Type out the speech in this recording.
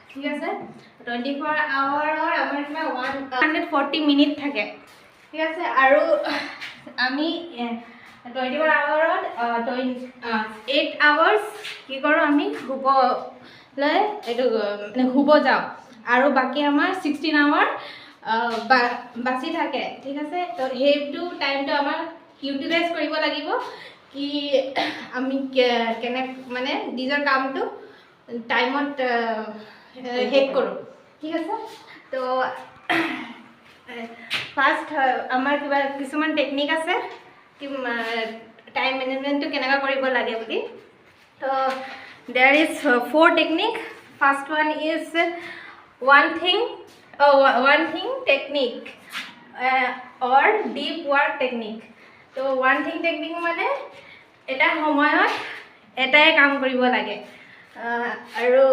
ঠিক আছে 24 আৱাৰৰ আমাৰ কিবা 140 মিনিট থাকে ঠিক আছে আৰু আমি 24 আৱাৰত 8 আৱাৰ্ছ কি কৰোঁ আমি শুবলৈ এইটো মানে শুব যাওঁ আৰু বাকী আমাৰ 16 আৱাৰ বাচি থাকে ঠিক আছে তো সেইটো টাইমটো আমাৰ ইউটিলাইজ কৰিব লাগিব কি আমি কেনে মানে নিজৰ কামটো টাইমত শেষ কৰোঁ ঠিক আছে তো ফাৰ্ষ্ট আমাৰ কিবা কিছুমান টেকনিক আছে টাইম মেনেজমেণ্টটো কেনেকৈ কৰিব লাগে বুলি তো there is 4 technique first one is one thing technique or deep work technique তো one thing technique মানে এটা সময়ত এটাই কাম কৰিব লাগে আৰু